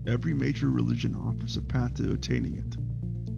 Every major religion offers a path to attaining it.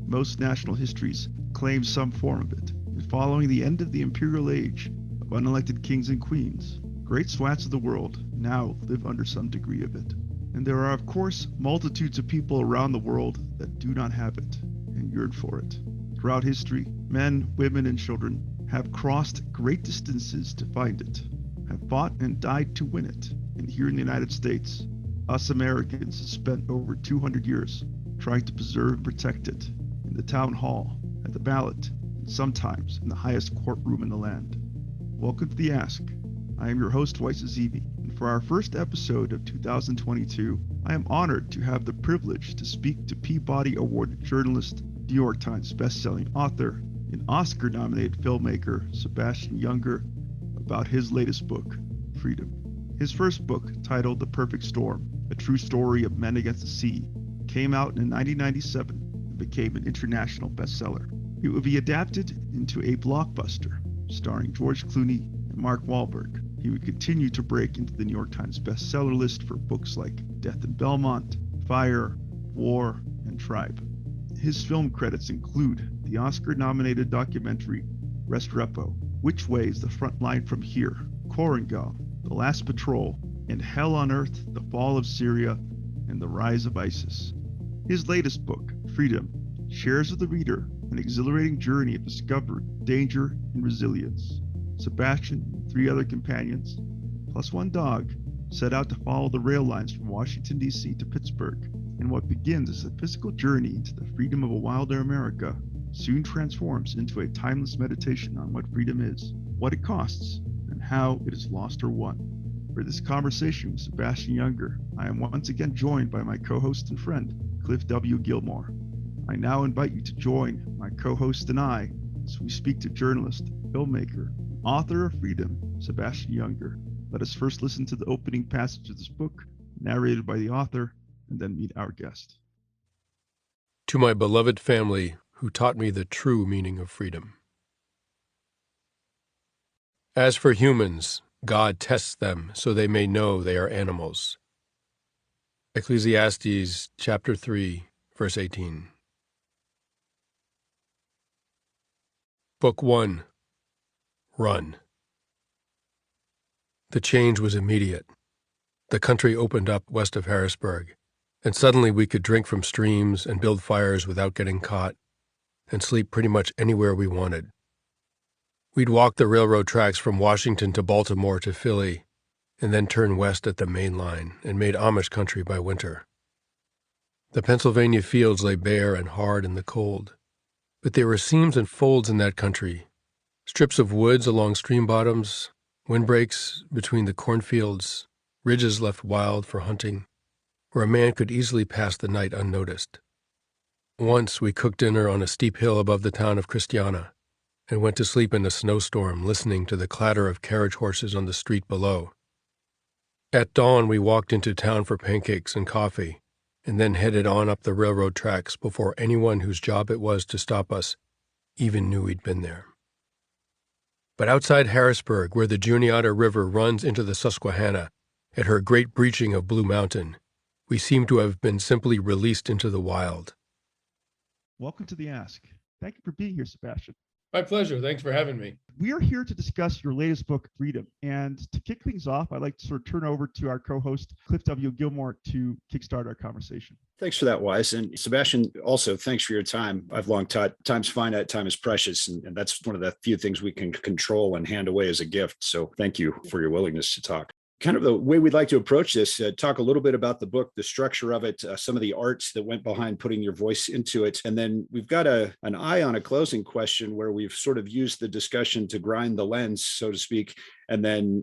Most national histories claim some form of it, and following the end of the imperial age of unelected kings and queens, great swaths of the world now live under some degree of it. And there are, of course, multitudes of people around the world that do not have it and yearn for it. Throughout history, men, women, and children have crossed great distances to find it, have fought and died to win it. And here in the United States, us Americans have spent over 200 years trying to preserve and protect it in the town hall, at the ballot, and sometimes in the highest courtroom in the land. Welcome to The Ask. I am your host, Weiss Azibi, and for our first episode of 2022, I am honored to have the privilege to speak to Peabody awarded journalist, New York Times bestselling author, and Oscar-nominated filmmaker Sebastian Junger about his latest book, Freedom. His first book, titled The Perfect Storm, A True Story of Men Against the Sea, came out in 1997 and became an international bestseller. It would be adapted into a blockbuster starring George Clooney and Mark Wahlberg. He would continue to break into the New York Times bestseller list for books like Death in Belmont, Fire, War, and Tribe. His film credits include the Oscar-nominated documentary Restrepo, Which Way is the Front Line from Here?, Korengal, The Last Patrol, and Hell on Earth, The Fall of Syria, and the Rise of ISIS. His latest book, Freedom, shares with the reader an exhilarating journey of discovery, danger, and resilience. Sebastian and three other companions, plus one dog, set out to follow the rail lines from Washington, D.C. to Pittsburgh, and what begins as a physical journey into the freedom of a wilder America soon transforms into a timeless meditation on what freedom is, what it costs, and how it is lost or won. For this conversation with Sebastian Junger, I am once again joined by my co-host and friend, Cliff W. Gilmore. I now invite you to join my co-host and I as we speak to journalist, filmmaker, and author of Freedom, Sebastian Junger. Let us first listen to the opening passage of this book, narrated by the author, and then meet our guest. To my beloved family, who taught me the true meaning of freedom. As for humans, God tests them so they may know they are animals. Ecclesiastes chapter 3, verse 18. Book 1. Run. The change was immediate. The country opened up west of Harrisburg, and suddenly we could drink from streams and build fires without getting caught, and sleep pretty much anywhere we wanted. We'd walk the railroad tracks from Washington to Baltimore to Philly, and then turn west at the main line and made Amish country by winter. The Pennsylvania fields lay bare and hard in the cold, but there were seams and folds in that country, strips of woods along stream bottoms, windbreaks between the cornfields, ridges left wild for hunting, where a man could easily pass the night unnoticed. Once we cooked dinner on a steep hill above the town of Christiana, and went to sleep in a snowstorm listening to the clatter of carriage horses on the street below. At dawn we walked into town for pancakes and coffee, and then headed on up the railroad tracks before anyone whose job it was to stop us even knew we'd been there. But outside Harrisburg, where the Juniata River runs into the Susquehanna, at her great breaching of Blue Mountain, we seemed to have been simply released into the wild. Welcome to The Ask. Thank you for being here, Sebastian. My pleasure. Thanks for having me. We are here to discuss your latest book, Freedom. And to kick things off, I'd like to sort of turn over to our co-host, Cliff W. Gilmore, to kickstart our conversation. Thanks for that, Weiss. And Sebastian, also, thanks for your time. I've long taught time's finite, time is precious. And that's one of the few things we can control and hand away as a gift. So thank you for your willingness to talk. Kind of the way we'd like to approach this, talk a little bit about the book, the structure of it, some of the arts that went behind putting your voice into it. And then we've got an eye on a closing question where we've sort of used the discussion to grind the lens, so to speak, and then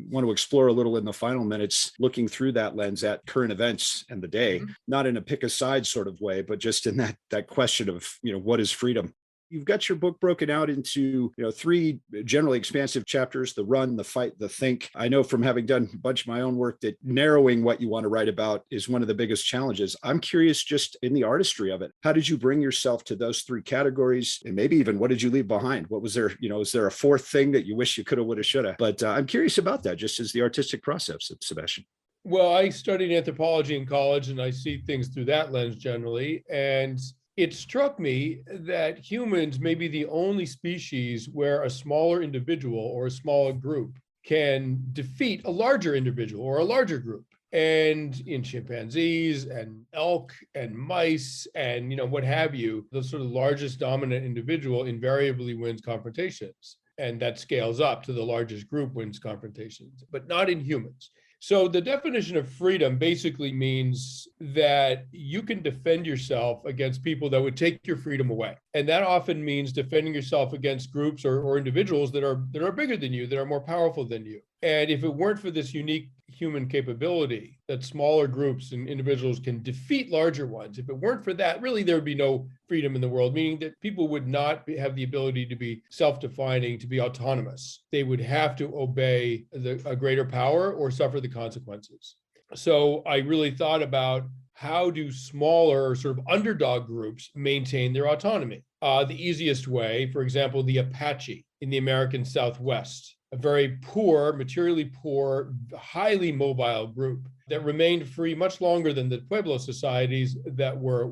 want to explore a little in the final minutes, looking through that lens at current events and the day, not in a pick a side sort of way, but just in that question of, what is freedom? You've got your book broken out into, three generally expansive chapters: the run, the fight, the think. I know from having done a bunch of my own work that narrowing what you want to write about is one of the biggest challenges. I'm curious, just in the artistry of it, how did you bring yourself to those three categories? And maybe even what did you leave behind? What was there, is there a fourth thing that you wish you could have, would have, should have? But I'm curious about that, just as the artistic process, Sebastian. Well, I studied anthropology in college and I see things through that lens generally. And it struck me that humans may be the only species where a smaller individual or a smaller group can defeat a larger individual or a larger group. And in chimpanzees and elk and mice and what have you, the sort of largest dominant individual invariably wins confrontations. And that scales up to the largest group wins confrontations, but not in humans. So the definition of freedom basically means that you can defend yourself against people that would take your freedom away. And that often means defending yourself against groups or individuals that are bigger than you, that are more powerful than you. And if it weren't for this unique human capability that smaller groups and individuals can defeat larger ones, if it weren't for that, really there would be no freedom in the world, meaning that people would not have the ability to be self-defining, to be autonomous. They would have to obey a greater power or suffer the consequences. So I really thought about how do smaller sort of underdog groups maintain their autonomy? The easiest way, for example, the Apache in the American Southwest, a very poor, materially poor, highly mobile group that remained free much longer than the Pueblo societies that were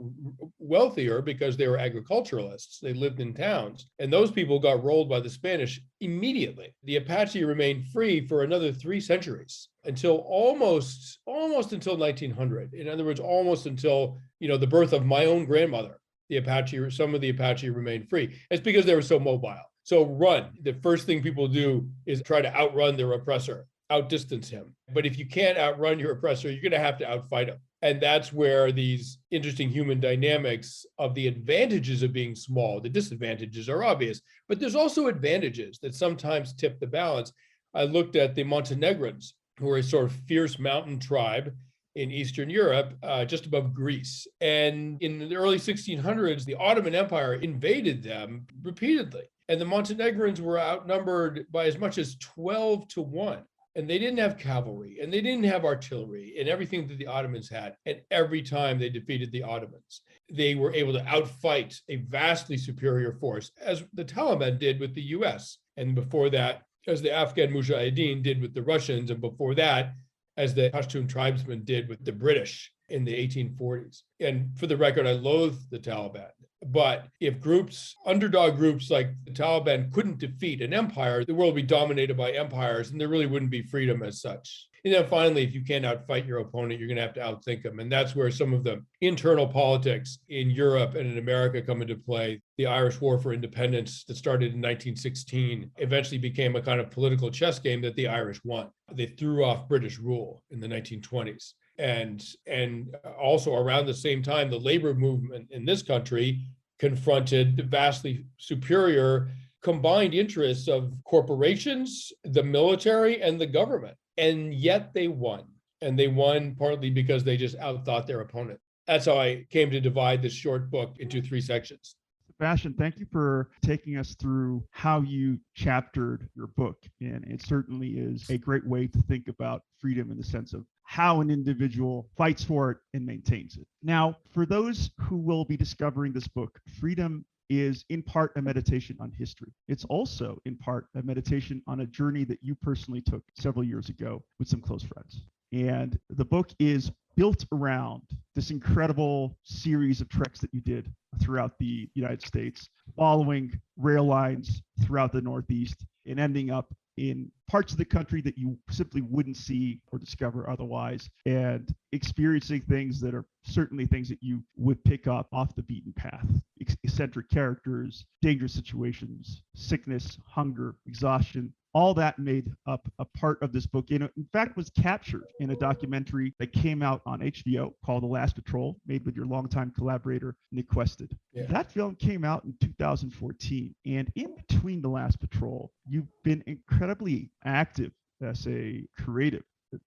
wealthier because they were agriculturalists. They lived in towns. And those people got rolled by the Spanish immediately. The Apache remained free for another 3 centuries until almost until 1900. In other words, almost until, the birth of my own grandmother. Some of the Apache remained free. It's because they were so mobile. So run. The first thing people do is try to outrun their oppressor, outdistance him. But if you can't outrun your oppressor, you're going to have to outfight him. And that's where these interesting human dynamics of the advantages of being small, the disadvantages are obvious, but there's also advantages that sometimes tip the balance. I looked at the Montenegrins, who are a sort of fierce mountain tribe in Eastern Europe, just above Greece. And in the early 1600s, the Ottoman Empire invaded them repeatedly. And the Montenegrins were outnumbered by as much as 12-1. And they didn't have cavalry, and they didn't have artillery, and everything that the Ottomans had. And every time they defeated the Ottomans, they were able to outfight a vastly superior force, as the Taliban did with the US. And before that, as the Afghan Mujahideen did with the Russians, and before that, as the Pashtun tribesmen did with the British in the 1840s. And for the record, I loathe the Taliban. But if underdog groups like the Taliban couldn't defeat an empire, the world would be dominated by empires, and there really wouldn't be freedom as such. And then finally, if you can't outfight your opponent, you're going to have to outthink them. And that's where some of the internal politics in Europe and in America come into play. The Irish War for Independence that started in 1916 eventually became a kind of political chess game that the Irish won. They threw off British rule in the 1920s. And also around the same time, the labor movement in this country confronted the vastly superior combined interests of corporations, the military, and the government. And yet they won. And they won partly because they just outthought their opponent. That's how I came to divide this short book into 3 sections. Sebastian, thank you for taking us through how you chaptered your book. And it certainly is a great way to think about freedom in the sense of how an individual fights for it and maintains it. Now, for those who will be discovering this book, freedom is in part a meditation on history. It's also in part a meditation on a journey that you personally took several years ago with some close friends. And the book is built around this incredible series of treks that you did throughout the United States, following rail lines throughout the Northeast and ending up in parts of the country that you simply wouldn't see or discover otherwise, and experiencing things that are certainly things that you would pick up off the beaten path. Eccentric characters, dangerous situations, sickness, hunger, exhaustion, all that made up a part of this book. And it, in fact, was captured in a documentary that came out on HBO called The Last Patrol, made with your longtime collaborator, Nick Quested. Yeah. That film came out in 2014. And in between The Last Patrol, you've been incredibly active as a creative.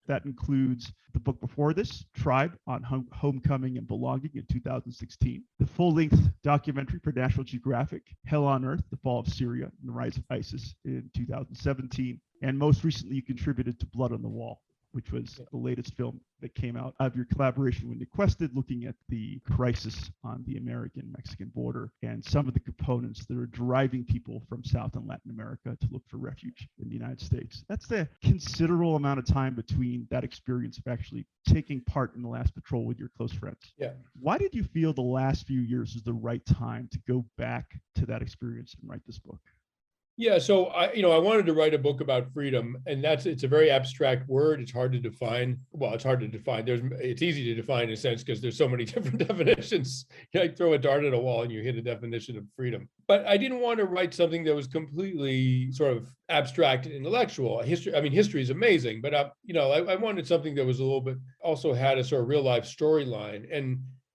That includes the book before this, Tribe, on Homecoming and Belonging in 2016, the full-length documentary for National Geographic, Hell on Earth, The Fall of Syria and the Rise of ISIS in 2017, and most recently you contributed to Blood on the Wall. which was the latest film that came out of your collaboration with Nick Quested, looking at the crisis on the American-Mexican border and some of the components that are driving people from South and Latin America to look for refuge in the United States. That's the considerable amount of time between that experience of actually taking part in the last patrol with your close friends. Yeah. Why did you feel the last few years was the right time to go back to that experience and write this book? Yeah, so I wanted to write a book about freedom, and it's a very abstract word. It's hard to define. Well, it's hard to define. It's easy to define in a sense because there's so many different definitions. You like throw a dart at a wall and you hit a definition of freedom. But I didn't want to write something that was completely sort of abstract and intellectual. History is amazing, but I wanted something that was a little bit also had a sort of real life storyline.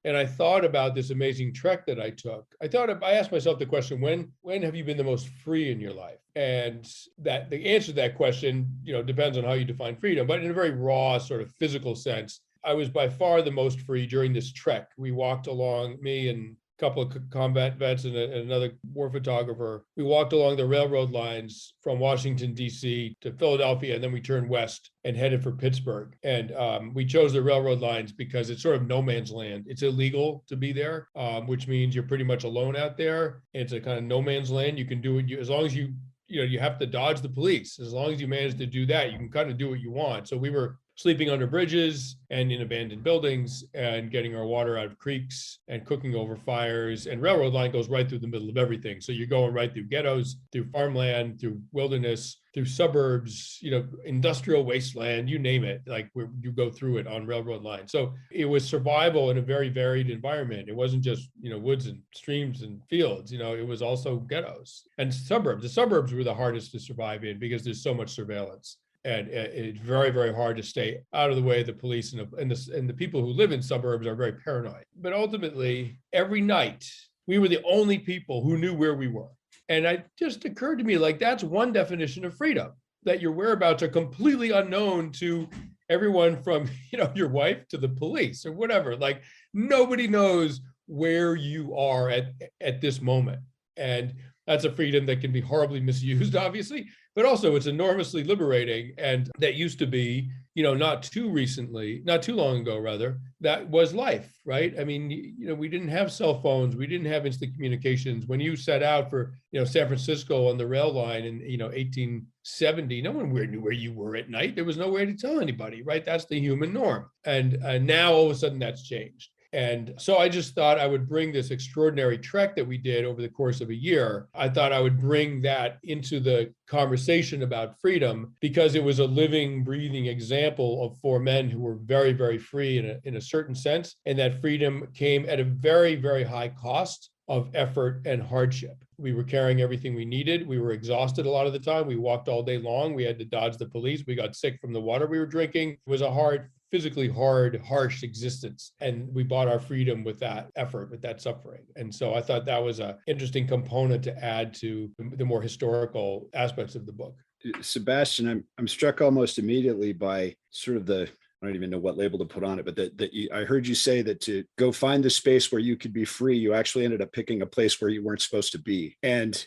And I thought about this amazing trek that I took. I asked myself the question, when have you been the most free in your life? And that the answer to that question, depends on how you define freedom, but in a very raw sort of physical sense, I was by far the most free during this trek. We walked along, me and couple of combat vets and another war photographer. We walked along the railroad lines from Washington, D.C. to Philadelphia, and then we turned west and headed for Pittsburgh. And we chose the railroad lines because it's sort of no man's land. It's illegal to be there, which means you're pretty much alone out there. It's a kind of no man's land. You can do it as long as you have to dodge the police. As long as you manage to do that, you can kind of do what you want. So we were sleeping under bridges and in abandoned buildings and getting our water out of creeks and cooking over fires. And railroad line goes right through the middle of everything. So you're going right through ghettos, through farmland, through wilderness, through suburbs, industrial wasteland, you name it, like you go through it on railroad line. So it was survival in a very varied environment. It wasn't just, woods and streams and fields, it was also ghettos and suburbs. The suburbs were the hardest to survive in because there's so much surveillance. And it's very, very hard to stay out of the way of the police, and the people who live in suburbs are very paranoid. But ultimately, every night, we were the only people who knew where we were. And it just occurred to me, like, that's one definition of freedom, that your whereabouts are completely unknown to everyone from, your wife to the police or whatever. Like, nobody knows where you are at this moment. And that's a freedom that can be horribly misused, obviously, but also it's enormously liberating. And that used to be, not too long ago, rather, that was life, right? I mean, we didn't have cell phones. We didn't have instant communications. When you set out for, San Francisco on the rail line in, 1870, no one knew where you were at night. There was no way to tell anybody, right? That's the human norm. And now all of a sudden that's changed. And so I just thought I would bring this extraordinary trek that we did over the course of a year. I thought I would bring that into the conversation about freedom because it was a living, breathing example of four men who were very, very free in a certain sense. And that freedom came at a very, very high cost of effort and hardship. We were carrying everything we needed. We were exhausted a lot of the time. We walked all day long. We had to dodge the police. We got sick from the water we were drinking. It was a physically hard, harsh existence. And we bought our freedom with that effort, with that suffering. And so I thought that was an interesting component to add to the more historical aspects of the book. Sebastian, I'm struck almost immediately by sort of I don't even know what label to put on it, but I heard you say that to go find the space where you could be free, you actually ended up picking a place where you weren't supposed to be. And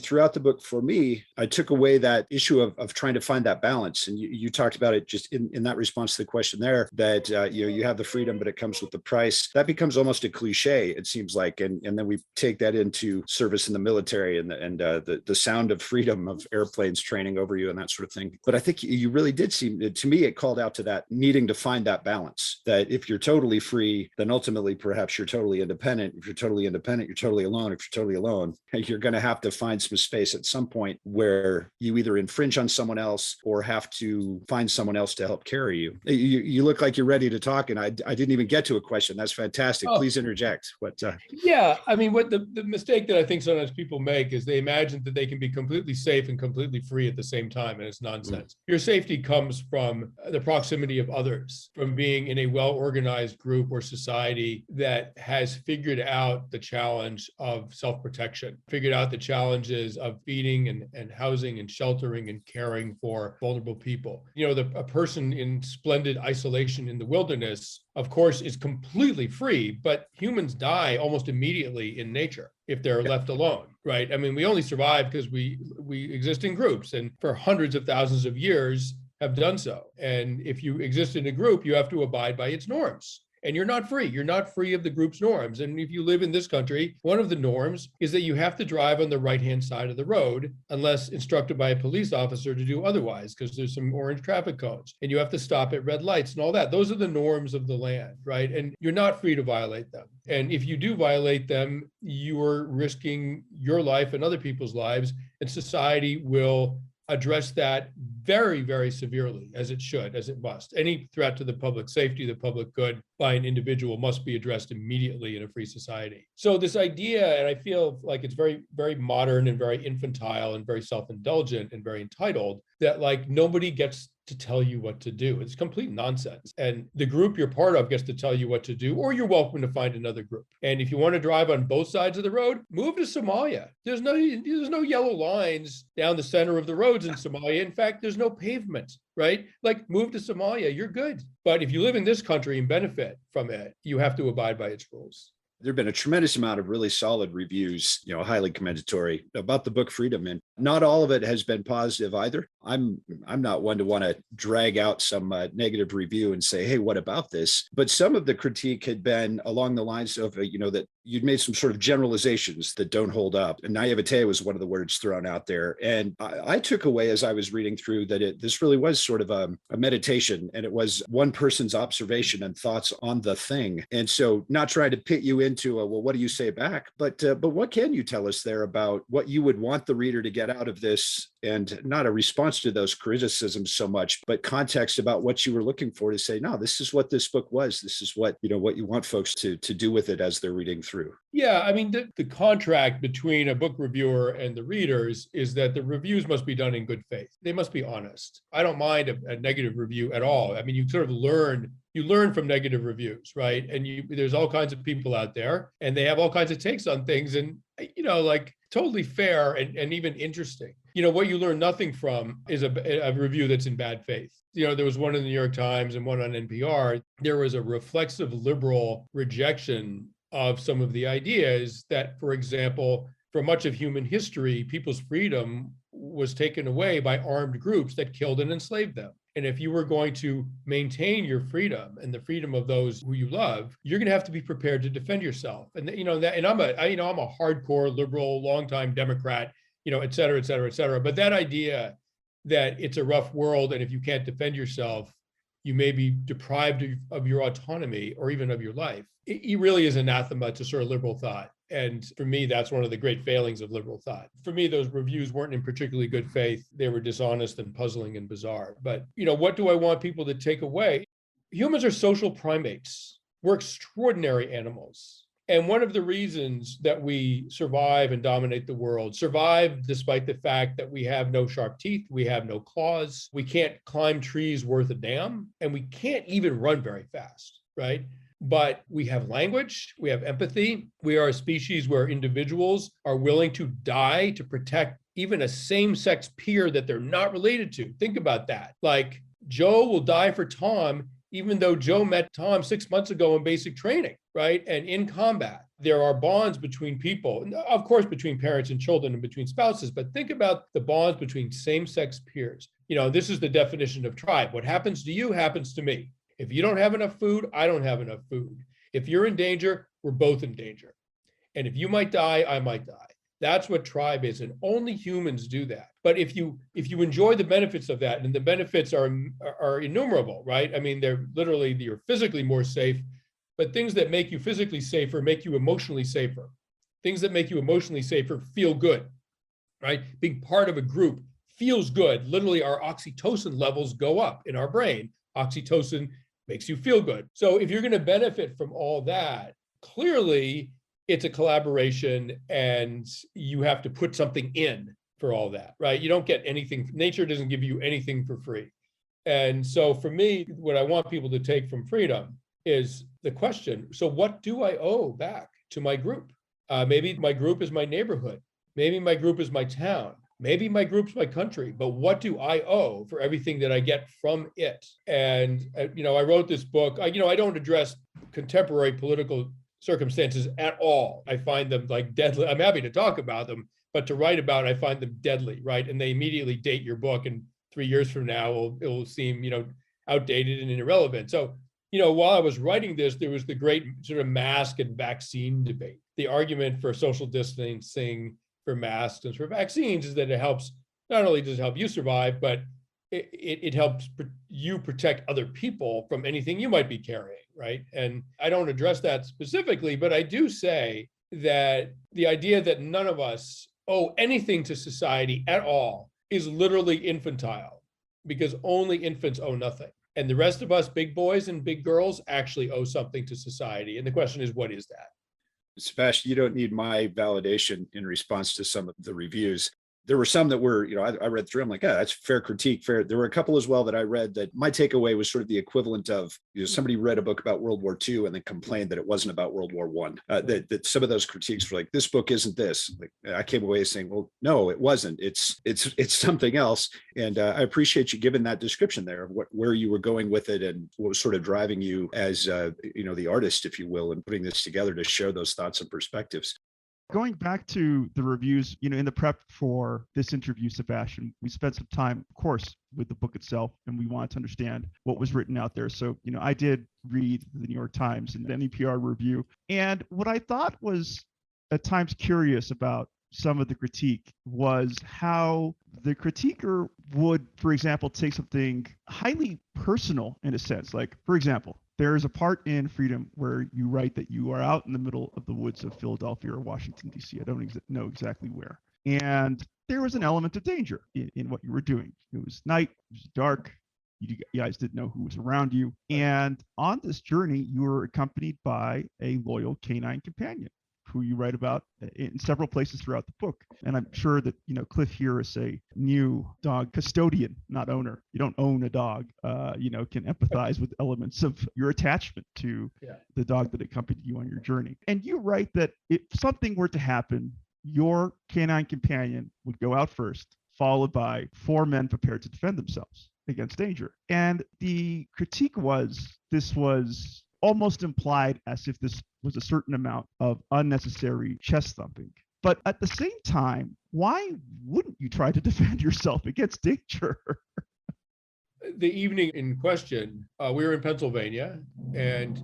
throughout the book, for me, I took away that issue of trying to find that balance. And you talked about it just in that response to the question there, that you have the freedom, but it comes with the price. That becomes almost a cliche, it seems like. And then we take that into service in the military and the sound of freedom of airplanes training over you and that sort of thing. But I think you really did seem, to me, it called out to that needing to find that balance, that if you're totally free, then ultimately perhaps you're totally independent. If you're totally independent, you're totally alone. If you're totally alone, you're going to have to find some space at some point where you either infringe on someone else or have to find someone else to help carry you. You look like you're ready to talk, and I didn't even get to a question. That's fantastic. Oh. Please interject. Yeah, I mean, what the mistake that I think sometimes people make is they imagine that they can be completely safe and completely free at the same time, and it's nonsense. Your safety comes from the proximity of others, from being in a well-organized group or society that has figured out the challenge of self-protection, figured out the challenges of feeding and housing and sheltering and caring for vulnerable people. A person in splendid isolation in the wilderness, of course, is completely free, but humans die almost immediately in nature if they're left alone, right? I mean, we only survive because we exist in groups, and for hundreds of thousands of years, have done so. And if you exist in a group, you have to abide by its norms. And you're not free. You're not free of the group's norms. And if you live in this country, one of the norms is that you have to drive on the right-hand side of the road unless instructed by a police officer to do otherwise, because there's some orange traffic cones. And you have to stop at red lights and all that. Those are the norms of the land, right? And you're not free to violate them. And if you do violate them, you are risking your life and other people's lives, and society will address that very, very severely, as it should, as it must. Any threat to the public safety, the public good by an individual must be addressed immediately in a free society. So this idea, and I feel like it's very, very modern and very infantile and very self-indulgent and very entitled, that like nobody gets to tell you what to do. It's complete nonsense. And the group you're part of gets to tell you what to do, or you're welcome to find another group. And if you want to drive on both sides of the road, move to Somalia. There's no yellow lines down the center of the roads in Somalia. In fact, there's no pavement, right? Like move to Somalia, you're good. But if you live in this country and benefit from it, you have to abide by its rules. There have been a tremendous amount of really solid reviews, highly commendatory about the book Freedom, and not all of it has been positive either. I'm not one to want to drag out some negative review and say, hey, what about this? But some of the critique had been along the lines of, that you'd made some sort of generalizations that don't hold up. And naivete was one of the words thrown out there. And I took away as I was reading through that this really was sort of a meditation, and it was one person's observation and thoughts on the thing. And so not trying to pit you into well, what do you say back? But what can you tell us there about what you would want the reader to get out of this, and not a response to those criticisms so much, but context about what you were looking for to say, no, this is what this book was. This is what you want folks to do with it as they're reading through. Yeah, I mean, the contract between a book reviewer and the readers is that the reviews must be done in good faith. They must be honest. I don't mind a negative review at all. I mean, you sort of learn from negative reviews, right? And there's all kinds of people out there, and they have all kinds of takes on things, and like totally fair and even interesting. What you learn nothing from is a review that's in bad faith. There was one in the New York Times and one on NPR. There was a reflexive liberal rejection of some of the ideas that, for example, for much of human history, people's freedom was taken away by armed groups that killed and enslaved them. And if you were going to maintain your freedom and the freedom of those who you love, you're going to have to be prepared to defend yourself. And I'm a hardcore liberal, longtime Democrat, et cetera, et cetera, et cetera. But that idea that it's a rough world, and if you can't defend yourself, you may be deprived of your autonomy or even of your life, it really is anathema to sort of liberal thought. And for me, that's one of the great failings of liberal thought. For me, those reviews weren't in particularly good faith. They were dishonest and puzzling and bizarre. But, what do I want people to take away? Humans are social primates. We're extraordinary animals. And one of the reasons that we survive and dominate the world, survive despite the fact that we have no sharp teeth, we have no claws, we can't climb trees worth a damn, and we can't even run very fast, right? But we have language, we have empathy. We are a species where individuals are willing to die to protect even a same-sex peer that they're not related to. Think about that. Like Joe will die for Tom, even though Joe met Tom 6 months ago in basic training, right? And in combat. There are bonds between people, of course, between parents and children and between spouses, but think about the bonds between same-sex peers. This is the definition of tribe. What happens to you happens to me. If you don't have enough food, I don't have enough food. If you're in danger, we're both in danger. And if you might die, I might die. That's what tribe is, and only humans do that. But if you enjoy the benefits of that, and the benefits are innumerable, right? I mean, you're physically more safe, but things that make you physically safer make you emotionally safer. Things that make you emotionally safer feel good, right? Being part of a group feels good. Literally, our oxytocin levels go up in our brain. Oxytocin makes you feel good. So if you're going to benefit from all that, clearly it's a collaboration, and you have to put something in for all that, right? You don't get anything. Nature doesn't give you anything for free. And so for me, what I want people to take from Freedom is the question, so what do I owe back to my group? Maybe my group is my neighborhood. Maybe my group is my town. Maybe my group's my country, but what do I owe for everything that I get from it? And, I wrote this book. I don't address contemporary political circumstances at all. I find them like deadly. I'm happy to talk about them, but to write about, I find them deadly, right? And they immediately date your book and 3 years from now, it will seem, outdated and irrelevant. So, while I was writing this, there was the great sort of mask and vaccine debate. The argument for social distancing, for masks and for vaccines, is that it helps, not only does it help you survive, but it helps you protect other people from anything you might be carrying, right? And I don't address that specifically, but I do say that the idea that none of us owe anything to society at all is literally infantile, because only infants owe nothing. And the rest of us, big boys and big girls, actually owe something to society. And the question is, what is that? Sebastian, you don't need my validation in response to some of the reviews. There were some that were, I read through, I'm like, that's fair critique, fair. There were a couple as well that I read that my takeaway was sort of the equivalent of, somebody read a book about World War II and then complained that it wasn't about World War I. That some of those critiques were like, this book isn't this. Like, I came away saying, well, no, it wasn't. It's something else. And I appreciate you giving that description there of where you were going with it and what was sort of driving you as, the artist, if you will, and putting this together to share those thoughts and perspectives. Going back to the reviews, in the prep for this interview, Sebastian, we spent some time, of course, with the book itself, and we wanted to understand what was written out there. So, I did read the New York Times and the NPR review. And what I thought was at times curious about some of the critique was how the critiquer would, for example, take something highly personal in a sense. Like, for example, there is a part in Freedom where you write that you are out in the middle of the woods of Philadelphia or Washington, D.C. I don't know exactly where. And there was an element of danger in what you were doing. It was night, it was dark. You guys didn't know who was around you. And on this journey, you were accompanied by a loyal canine companion who you write about in several places throughout the book. And I'm sure that, Cliff here is a new dog custodian, not owner. You don't own a dog, can empathize with elements of your attachment to the dog that accompanied you on your journey. And you write that if something were to happen, your canine companion would go out first, followed by 4 men prepared to defend themselves against danger. And the critique was, this was almost implied as if this was a certain amount of unnecessary chest thumping. But at the same time, why wouldn't you try to defend yourself against danger? The evening in question, we were in Pennsylvania, and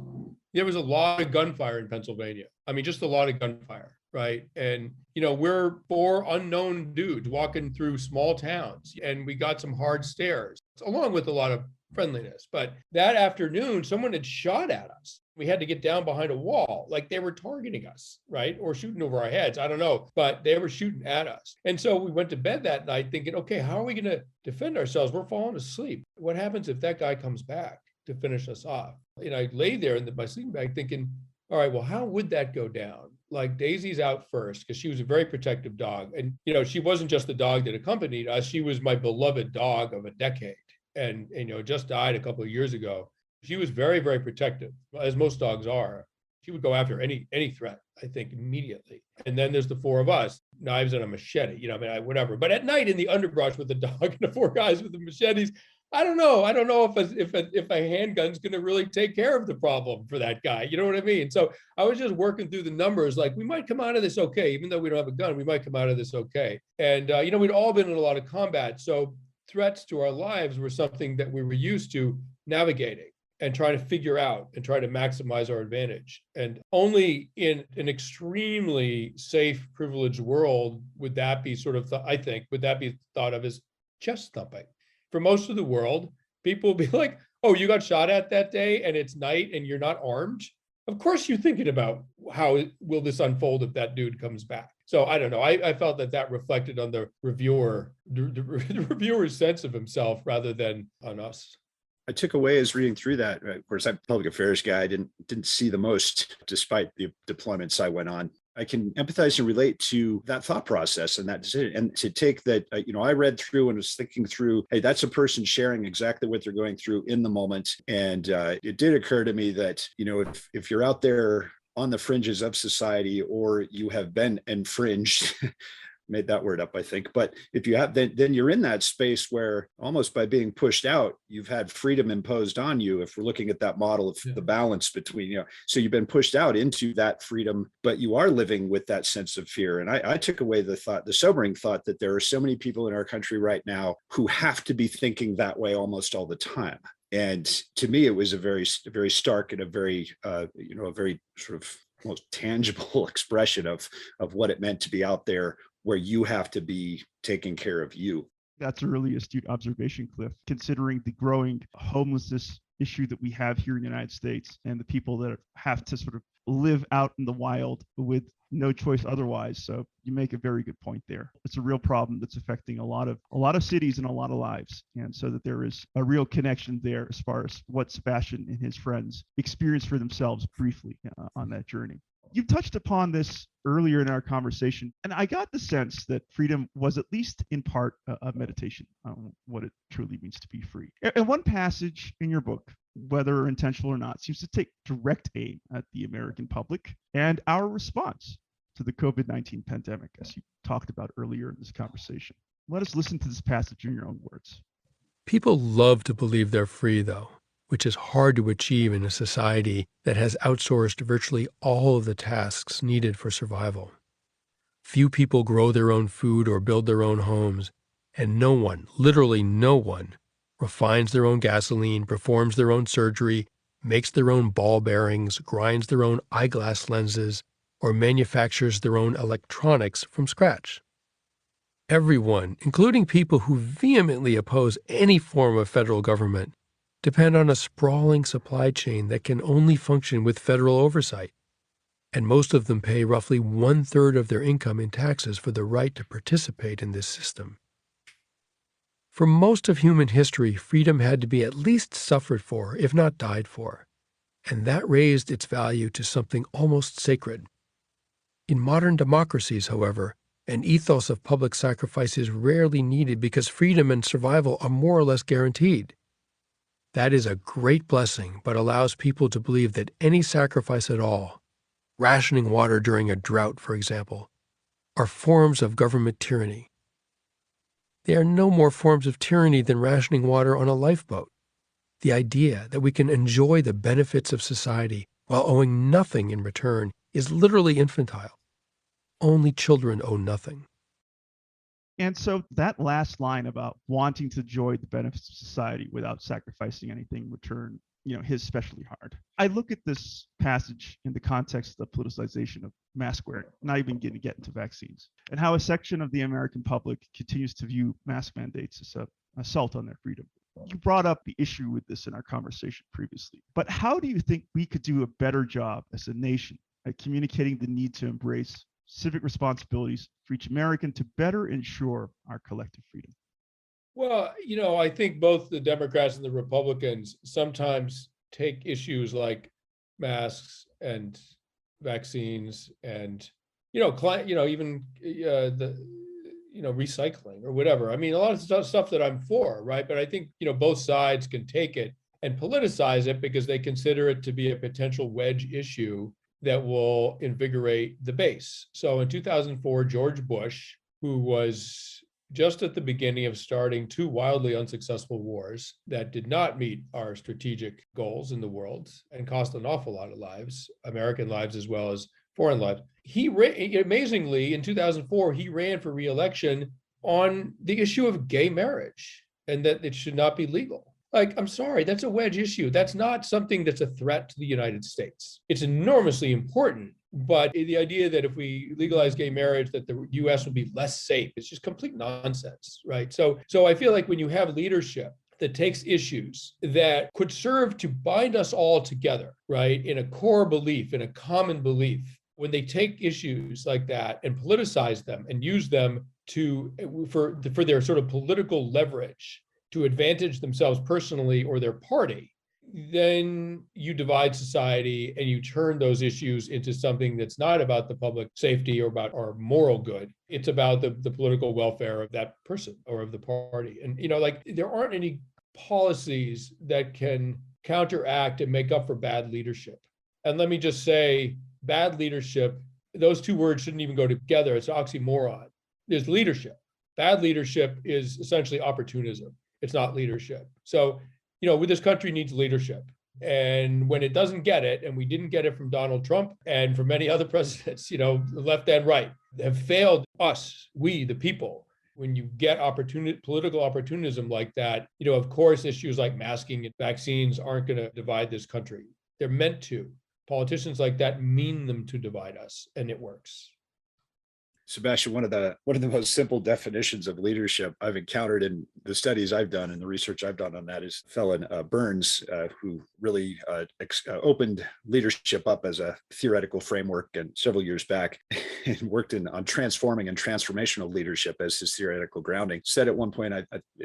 there was a lot of gunfire in Pennsylvania. I mean, just a lot of gunfire, right? And, we're 4 unknown dudes walking through small towns, and we got some hard stares, along with a lot of friendliness. But that afternoon, someone had shot at us. We had to get down behind a wall, like they were targeting us, right? Or shooting over our heads. I don't know, but they were shooting at us. And so we went to bed that night thinking, okay, how are we going to defend ourselves? We're falling asleep. What happens if that guy comes back to finish us off? And I lay there in my sleeping bag thinking, all right, well, how would that go down? Like, Daisy's out first because she was a very protective dog. And, she wasn't just the dog that accompanied us. She was my beloved dog of a decade. And just died a couple of years ago. She was very, very protective, as most dogs are. She would go after any threat, I think, immediately. And then there's the 4 of us, knives and a machete, whatever. But at night in the underbrush with the dog and the 4 guys with the machetes, I don't know. I don't know if a handgun's going to really take care of the problem for that guy. You know what I mean? So I was just working through the numbers. Like, we might come out of this okay, even though we don't have a gun. We might come out of this okay. And we'd all been in a lot of combat, so threats to our lives were something that we were used to navigating and trying to figure out and try to maximize our advantage. And only in an extremely safe, privileged world would that be sort of, would that be thought of as chest thumping. For most of the world, people will be like, oh, you got shot at that day and it's night and you're not armed? Of course you're thinking about how will this unfold if that dude comes back. So I don't know. I felt that reflected on the reviewer, the reviewer's sense of himself rather than on us. I took away as reading through that. Of course, I'm a public affairs guy. I didn't see the most, despite the deployments I went on. I can empathize and relate to that thought process and that decision. And to take that, I read through and was thinking through, hey, that's a person sharing exactly what they're going through in the moment. And it did occur to me that, if you're out there on the fringes of society, or you have been infringed, made that word up, I think. But if you have, then you're in that space where almost by being pushed out, you've had freedom imposed on you. If we're looking at that model of the balance between, so you've been pushed out into that freedom, but you are living with that sense of fear. And I took away the sobering thought that there are so many people in our country right now who have to be thinking that way almost all the time. And to me, it was a very, very stark and a very, a very sort of most tangible expression of what it meant to be out there where you have to be taking care of you. That's a really astute observation, Cliff, considering the growing homelessness issue that we have here in the United States and the people that have to sort of live out in the wild with no choice otherwise. So you make a very good point there. It's a real problem that's affecting a lot of cities and a lot of lives. And so that there is a real connection there as far as what Sebastian and his friends experienced for themselves briefly on that journey. You touched upon this earlier in our conversation, and I got the sense that freedom was at least in part a meditation on what it truly means to be free. And one passage in your book, whether intentional or not, seems to take direct aim at the American public and our response to the COVID-19 pandemic, as you talked about earlier in this conversation. Let us listen to this passage in your own words. People love to believe they're free, though, which is hard to achieve in a society that has outsourced virtually all of the tasks needed for survival. Few people grow their own food or build their own homes, and no one, literally no one, refines their own gasoline, performs their own surgery, makes their own ball bearings, grinds their own eyeglass lenses, or manufactures their own electronics from scratch. Everyone, including people who vehemently oppose any form of federal government, depend on a sprawling supply chain that can only function with federal oversight, and most of them pay roughly 1/3 of their income in taxes for the right to participate in this system. For most of human history, freedom had to be at least suffered for, if not died for, and that raised its value to something almost sacred. In modern democracies, however, an ethos of public sacrifice is rarely needed because freedom and survival are more or less guaranteed. That is a great blessing, but allows people to believe that any sacrifice at all, rationing water during a drought, for example, are forms of government tyranny. They are no more forms of tyranny than rationing water on a lifeboat. The idea that we can enjoy the benefits of society while owing nothing in return is literally infantile. Only children owe nothing. And so that last line about wanting to enjoy the benefits of society without sacrificing anything in return, hits especially hard. I look at this passage in the context of the politicization of mask wearing, not even getting to get into vaccines, and how a section of the American public continues to view mask mandates as an assault on their freedom. You brought up the issue with this in our conversation previously, but how do you think we could do a better job as a nation at communicating the need to embrace civic responsibilities for each American to better ensure our collective freedom? Well, I think both the Democrats and the Republicans sometimes take issues like masks and vaccines and, even recycling or whatever. I mean, a lot of stuff that I'm for, right? But I think, both sides can take it and politicize it because they consider it to be a potential wedge issue that will invigorate the base. So in 2004, George Bush, who was just at the beginning of starting two wildly unsuccessful wars that did not meet our strategic goals in the world and cost an awful lot of lives, American lives as well as foreign lives. Amazingly, in 2004, he ran for re-election on the issue of gay marriage and that it should not be legal. Like, I'm sorry, that's a wedge issue. That's not something that's a threat to the United States. It's enormously important, but the idea that if we legalize gay marriage, that the US will be less safe, it's just complete nonsense, right? So I feel like when you have leadership that takes issues that could serve to bind us all together, right, in a core belief, in a common belief, when they take issues like that and politicize them and use them for their sort of political leverage to advantage themselves personally or their party, then you divide society and you turn those issues into something that's not about the public safety or about our moral good. It's about the political welfare of that person or of the party. And, there aren't any policies that can counteract and make up for bad leadership. And let me just say, bad leadership, those two words shouldn't even go together. It's an oxymoron. there's leadership. Bad leadership is essentially opportunism. It's not leadership. So, this country needs leadership. And when it doesn't get it, and we didn't get it from Donald Trump and from many other presidents, left and right, have failed us, we, the people. When you get political opportunism like that, of course, issues like masking and vaccines aren't going to divide this country. They're meant to. Politicians like that mean them to divide us, and it works. Sebastian, one of the most simple definitions of leadership I've encountered in the studies I've done and the research I've done on that is Felon Burns, who really opened leadership up as a theoretical framework and several years back and worked on transforming and transformational leadership as his theoretical grounding. Said at one point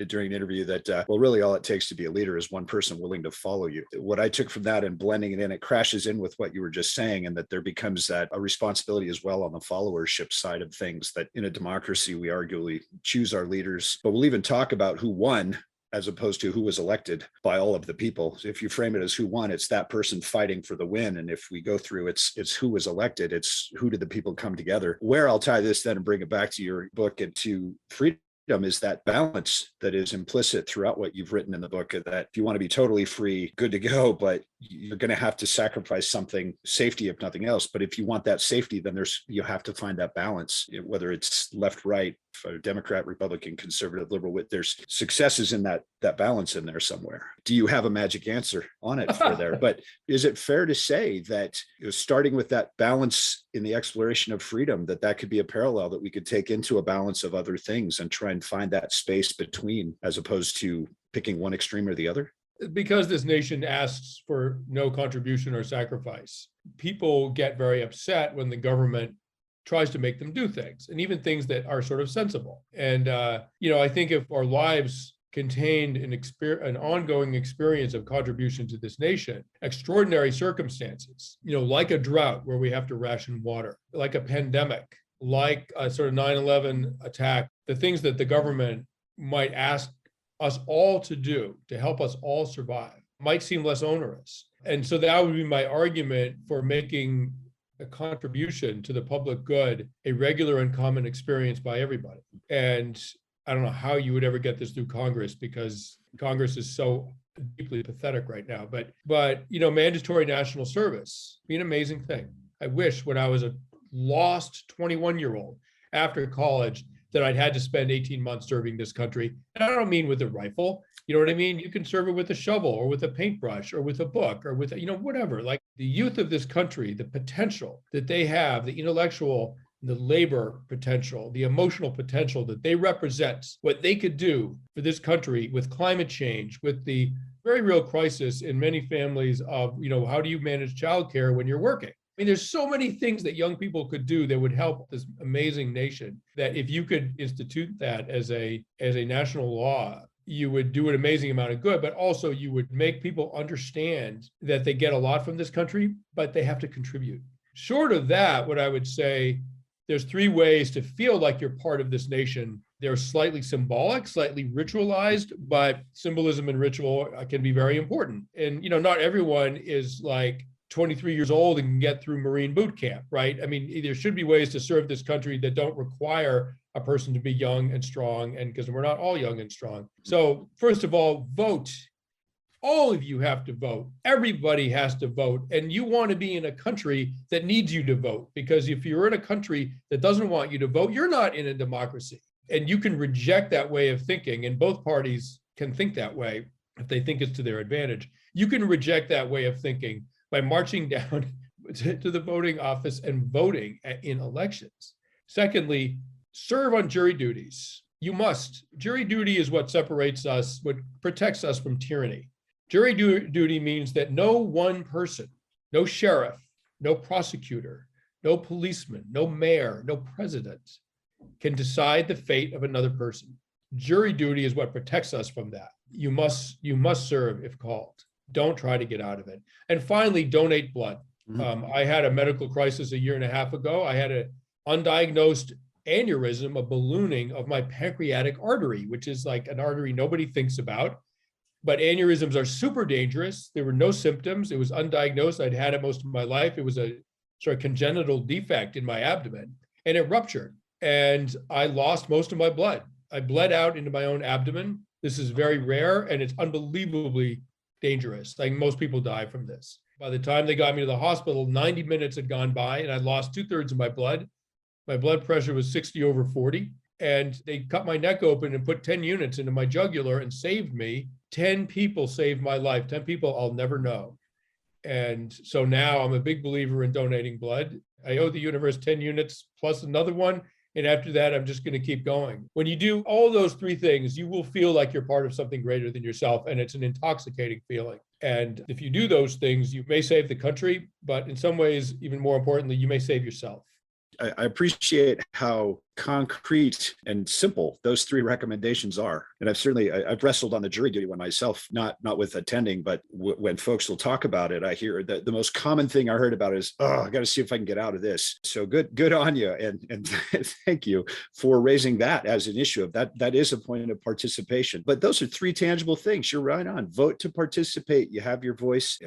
during an interview that, really all it takes to be a leader is one person willing to follow you. What I took from that and blending it in, it crashes in with what you were just saying, and that there becomes that a responsibility as well on the followership side of things, that in a democracy, we arguably choose our leaders, but we'll even talk about who won as opposed to who was elected by all of the people. If you frame it as who won, it's that person fighting for the win. And if we go through, it's who was elected, it's who did the people come together. Where I'll tie this then and bring it back to your book and to freedom is that balance that is implicit throughout what you've written in the book, that if you want to be totally free, good to go, but you're going to have to sacrifice something, safety, if nothing else. But if you want that safety, then you have to find that balance, whether it's left, right, Democrat, Republican, conservative, liberal, there's successes in that balance in there somewhere. Do you have a magic answer on it for there? But is it fair to say that starting with that balance in the exploration of freedom, that could be a parallel that we could take into a balance of other things and try and find that space between, as opposed to picking one extreme or the other? Because this nation asks for no contribution or sacrifice, people get very upset when the government tries to make them do things, and even things that are sort of sensible. And, I think if our lives contained an ongoing experience of contribution to this nation, extraordinary circumstances, like a drought where we have to ration water, like a pandemic, like a sort of 9/11 attack, the things that the government might ask us all to do to help us all survive might seem less onerous. And so that would be my argument for making a contribution to the public good a regular and common experience by everybody. And I don't know how you would ever get this through Congress, because Congress is so deeply pathetic right now. But mandatory national service be an amazing thing. I wish when I was a lost 21-year-old after college that I'd had to spend 18 months serving this country. And I don't mean with a rifle. You know what I mean? You can serve it with a shovel or with a paintbrush or with a book or with, whatever. Like the youth of this country, the potential that they have, the intellectual, the labor potential, the emotional potential that they represent, what they could do for this country with climate change, with the very real crisis in many families of, how do you manage childcare when you're working? I mean, there's so many things that young people could do that would help this amazing nation, that if you could institute that as a national law, you would do an amazing amount of good, but also you would make people understand that they get a lot from this country, but they have to contribute. Short of that, what I would say, there's three ways to feel like you're part of this nation. They're slightly symbolic, slightly ritualized, but symbolism and ritual can be very important. And, not everyone is like 23 years old and can get through Marine boot camp, right? I mean, there should be ways to serve this country that don't require a person to be young and strong, and because we're not all young and strong. So first of all, vote. All of you have to vote. Everybody has to vote. And you want to be in a country that needs you to vote, because if you're in a country that doesn't want you to vote, you're not in a democracy. And you can reject that way of thinking, and both parties can think that way if they think it's to their advantage. You can reject that way of thinking by marching down to the voting office and voting in elections. Secondly, serve on jury duties. You must. Jury duty is what separates us, what protects us from tyranny. Jury duty means that no one person, no sheriff, no prosecutor, no policeman, no mayor, no president can decide the fate of another person. Jury duty is what protects us from that. You must serve if called. Don't try to get out of it. And finally, donate blood. I had a medical crisis a year and a half ago. I had an undiagnosed aneurysm, a ballooning of my pancreatic artery, which is like an artery nobody thinks about. But aneurysms are super dangerous. There were no symptoms. It was undiagnosed. I'd had it most of my life. It was a sort of congenital defect in my abdomen, and it ruptured. and I lost most of my blood. I bled out into my own abdomen. This is very rare, and it's unbelievably dangerous. Like, most people die from this. By the time they got me to the hospital, 90 minutes had gone by, and I lost 2/3 of my blood. My blood pressure was 60/40, and they cut my neck open and put 10 units into my jugular and saved me. 10 people saved my life, 10 people I'll never know. And so now I'm a big believer in donating blood. I owe the universe 10 units plus another one. And after that, I'm just going to keep going. When you do all those three things, you will feel like you're part of something greater than yourself. And it's an intoxicating feeling. And if you do those things, you may save the country, but in some ways, even more importantly, you may save yourself. I appreciate how concrete and simple those three recommendations are. And I've wrestled on the jury duty one myself, not with attending, but when folks will talk about it, I hear that the most common thing I heard about is, oh, I got to see if I can get out of this. So good on you. And thank you for raising that as an issue. That is a point of participation. But those are three tangible things. You're right on. Vote to participate. You have your voice,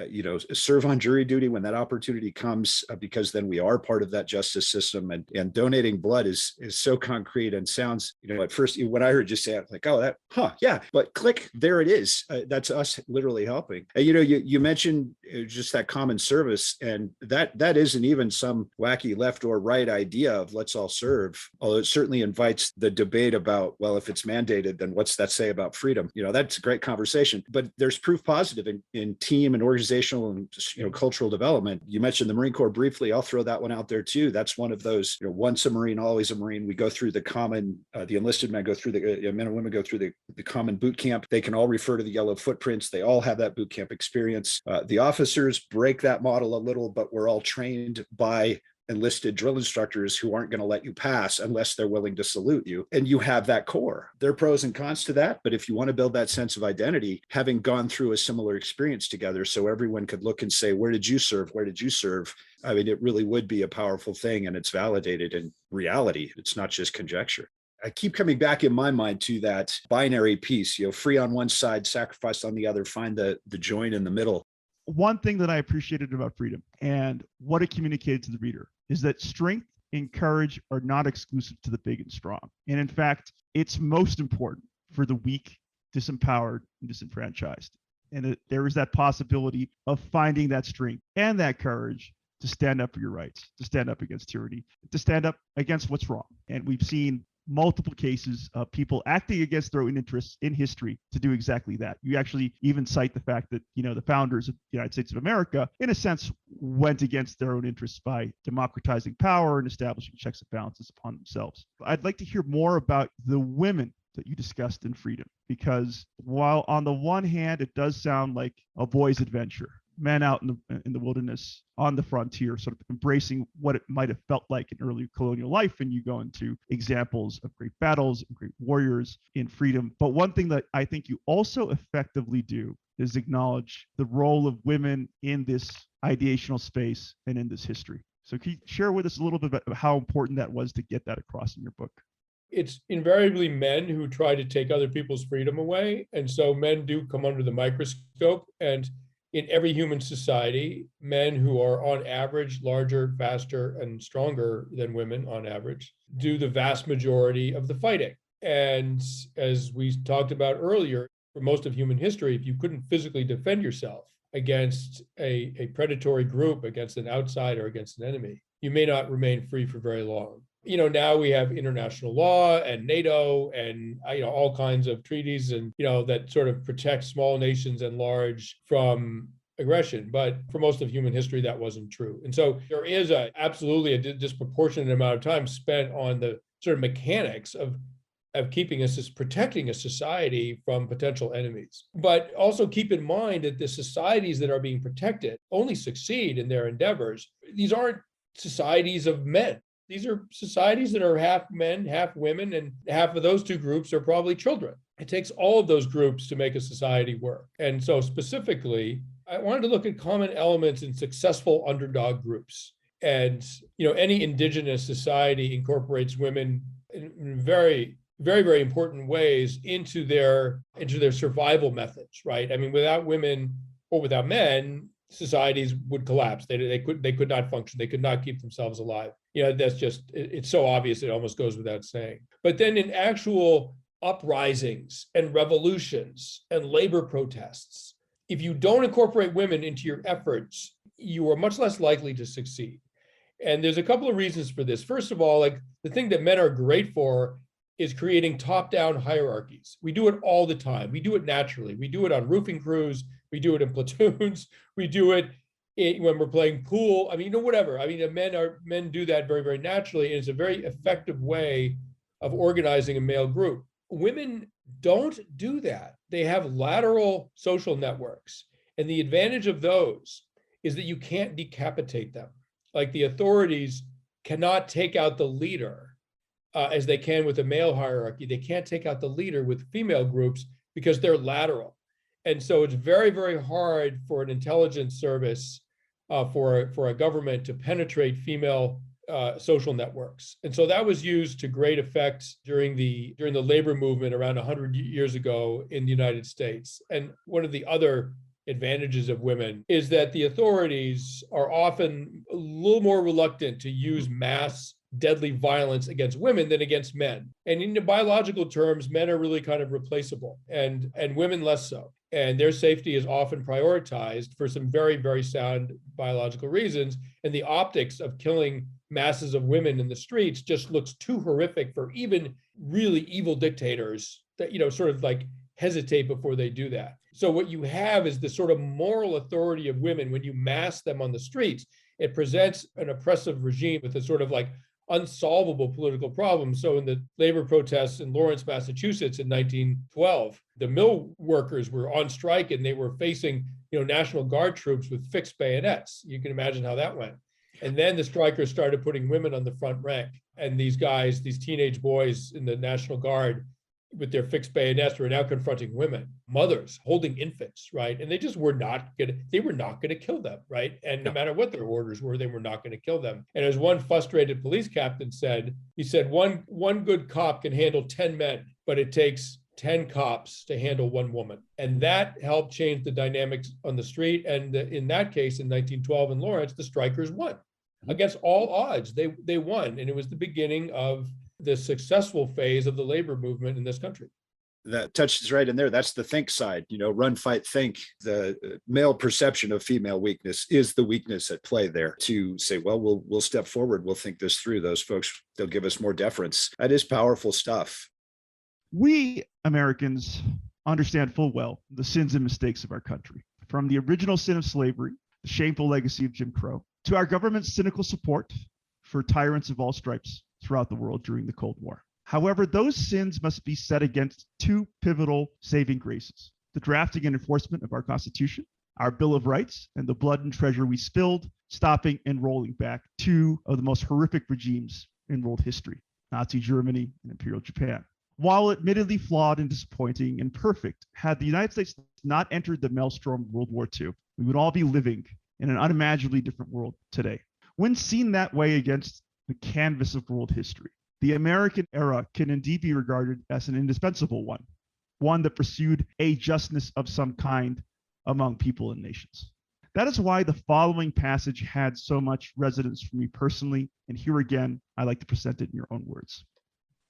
serve on jury duty when that opportunity comes, because then we are part of that justice system. And donating blood is so concrete and sounds, at first when I heard you say it, like, oh, yeah, but click, there it is. That's us literally helping. And, you mentioned just that common service, and that isn't even some wacky left or right idea of let's all serve, although it certainly invites the debate about, well, if it's mandated, then what's that say about freedom? That's a great conversation, but there's proof positive in team and organizational and cultural development. You mentioned the Marine Corps briefly. I'll throw that one out there too. That's one of those, once a Marine, always a Marine. We go through the common, the enlisted men go through the men and women go through the common boot camp. They can all refer to the yellow footprints. They all have that boot camp experience. The officers break that model a little, but we're all trained by enlisted drill instructors who aren't going to let you pass unless they're willing to salute you. And you have that core. There are pros and cons to that. But if you want to build that sense of identity, having gone through a similar experience together, so everyone could look and say, where did you serve? Where did you serve? I mean, it really would be a powerful thing, and it's validated in reality. It's not just conjecture. I keep coming back in my mind to that binary piece, free on one side, sacrifice on the other, find the join in the middle. One thing that I appreciated about freedom and what it communicated to the reader is that strength and courage are not exclusive to the big and strong. And in fact, it's most important for the weak, disempowered, and disenfranchised. And there is that possibility of finding that strength and that courage to stand up for your rights, to stand up against tyranny, to stand up against what's wrong. And we've seen multiple cases of people acting against their own interests in history to do exactly that. You actually even cite the fact that, the founders of the United States of America, in a sense, went against their own interests by democratizing power and establishing checks and balances upon themselves. I'd like to hear more about the women that you discussed in Freedom, because while on the one hand, it does sound like a boy's adventure, men out in the wilderness on the frontier, sort of embracing what it might have felt like in early colonial life. And you go into examples of great battles and great warriors in freedom. But one thing that I think you also effectively do is acknowledge the role of women in this ideational space and in this history. So can you share with us a little bit about how important that was to get that across in your book? It's invariably men who try to take other people's freedom away. And so men do come under the microscope. And in every human society, men who are on average larger, faster, and stronger than women on average do the vast majority of the fighting. And as we talked about earlier, for most of human history, if you couldn't physically defend yourself against a predatory group, against an outsider, against an enemy, you may not remain free for very long. Now we have international law and NATO and, all kinds of treaties and, that sort of protect small nations and large from aggression. But for most of human history, that wasn't true. And so there is absolutely a disproportionate amount of time spent on the sort of mechanics of protecting a society from potential enemies. But also keep in mind that the societies that are being protected only succeed in their endeavors. These aren't societies of men. These are societies that are half men, half women, and half of those two groups are probably children. It takes all of those groups to make a society work. And so specifically, I wanted to look at common elements in successful underdog groups. And, any indigenous society incorporates women in very, very, very important ways into their survival methods, right? I mean, without women or without men, societies would collapse. They could not function. They could not keep themselves alive. That's just, it's so obvious it almost goes without saying. But then in actual uprisings and revolutions and labor protests, if you don't incorporate women into your efforts, you are much less likely to succeed. And there's a couple of reasons for this. First of all, like the thing that men are great for is creating top-down hierarchies. We do it all the time. We do it naturally. We do it on roofing crews. We do it in platoons. We do it when we're playing pool. I mean, whatever. I mean, men do that very, very naturally. And it's a very effective way of organizing a male group. Women don't do that. They have lateral social networks. And the advantage of those is that you can't decapitate them. Like the authorities cannot take out the leader as they can with a male hierarchy. They can't take out the leader with female groups because they're lateral. And so it's very, very hard for an intelligence service, for a government to penetrate female social networks. And so that was used to great effect during the labor movement around 100 years ago in the United States. And one of the other advantages of women is that the authorities are often a little more reluctant to use mass deadly violence against women than against men. And in the biological terms, men are really kind of replaceable and women less so. And their safety is often prioritized for some very, very sound biological reasons. And the optics of killing masses of women in the streets just looks too horrific for even really evil dictators that, sort of like hesitate before they do that. So what you have is the sort of moral authority of women. When you mass them on the streets, it presents an oppressive regime with a sort of like unsolvable political problem. So in the labor protests in Lawrence, Massachusetts in 1912, the mill workers were on strike and they were facing, National Guard troops with fixed bayonets. You can imagine how that went. And then the strikers started putting women on the front rank. And these guys, these teenage boys in the National Guard with their fixed bayonets were now confronting women, mothers holding infants, right? And they just were not going to kill them, right? And no matter what their orders were, they were not going to kill them. And as one frustrated police captain said, he said, one good cop can handle 10 men, but it takes 10 cops to handle one woman. And that helped change the dynamics on the street. And in that case, in 1912 in Lawrence, the strikers won. Against all odds, they won. And it was the beginning of the successful phase of the labor movement in this country. That touches right in there. That's the think side, run, fight, think. The male perception of female weakness is the weakness at play there, to say, well, we'll step forward. We'll think this through. Those folks, they'll give us more deference. That is powerful stuff. We Americans understand full well the sins and mistakes of our country, from the original sin of slavery, the shameful legacy of Jim Crow, to our government's cynical support for tyrants of all stripes throughout the world during the Cold War. However, those sins must be set against two pivotal saving graces: the drafting and enforcement of our Constitution, our Bill of Rights, and the blood and treasure we spilled, stopping and rolling back two of the most horrific regimes in world history, Nazi Germany and Imperial Japan. While admittedly flawed and disappointing and perfect, had the United States not entered the maelstrom of World War II, we would all be living in an unimaginably different world today. When seen that way against the canvas of world history, the American era can indeed be regarded as an indispensable one that pursued a justness of some kind among people and nations. That is why the following passage had so much resonance for me personally, and here again, I like to present it in your own words.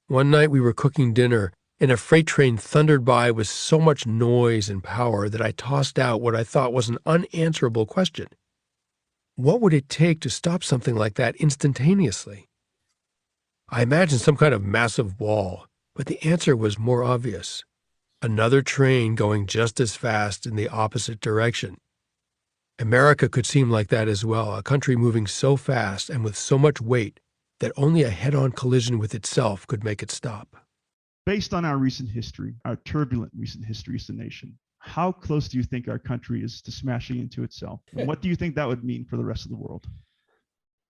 One night we were cooking dinner, and a freight train thundered by with so much noise and power that I tossed out what I thought was an unanswerable question. What would it take to stop something like that instantaneously? I imagined some kind of massive wall, but the answer was more obvious. Another train going just as fast in the opposite direction. America could seem like that as well, a country moving so fast and with so much weight that only a head-on collision with itself could make it stop. Based on our recent history, our turbulent recent history as a nation, how close do you think our country is to smashing into itself? And what do you think that would mean for the rest of the world?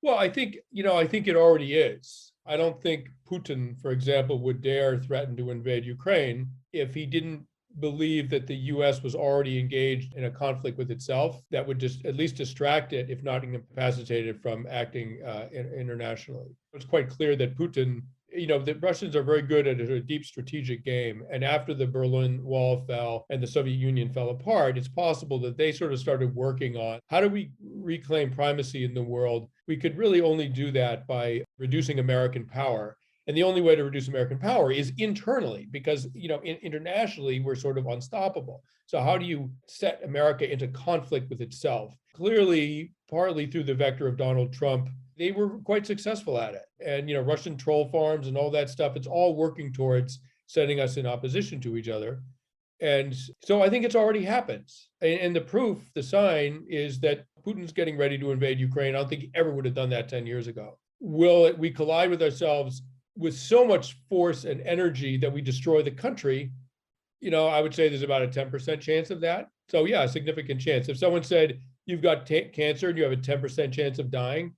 Well, I think it already is. I don't think Putin, for example, would dare threaten to invade Ukraine if he didn't believe that the US was already engaged in a conflict with itself that would just at least distract it, if not incapacitate it from acting internationally. It's quite clear that Putin the Russians are very good at a deep strategic game. And after the Berlin Wall fell and the Soviet Union fell apart, it's possible that they sort of started working on how do we reclaim primacy in the world? We could really only do that by reducing American power. And the only way to reduce American power is internally, because internationally we're sort of unstoppable. So how do you set America into conflict with itself? Clearly, partly through the vector of Donald Trump, they were quite successful at it. And Russian troll farms and all that stuff, it's all working towards setting us in opposition to each other. And so I think it's already happened. And the proof, the sign, is that Putin's getting ready to invade Ukraine. I don't think he ever would have done that 10 years ago. Will we collide with ourselves with so much force and energy that we destroy the country? I would say there's about a 10% chance of that. So yeah, a significant chance. If someone said you've got cancer and you have a 10% chance of dying,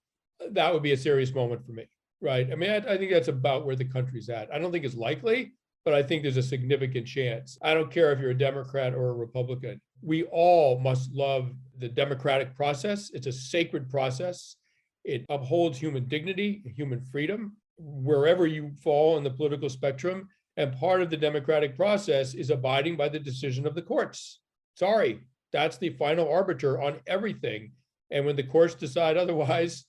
that would be a serious moment for me, right? I mean, I think that's about where the country's at. I don't think it's likely, but I think there's a significant chance. I don't care if you're a Democrat or a Republican. We all must love the democratic process. It's a sacred process. It upholds human dignity, human freedom, wherever you fall in the political spectrum. And part of the democratic process is abiding by the decision of the courts. Sorry, that's the final arbiter on everything. And when the courts decide otherwise,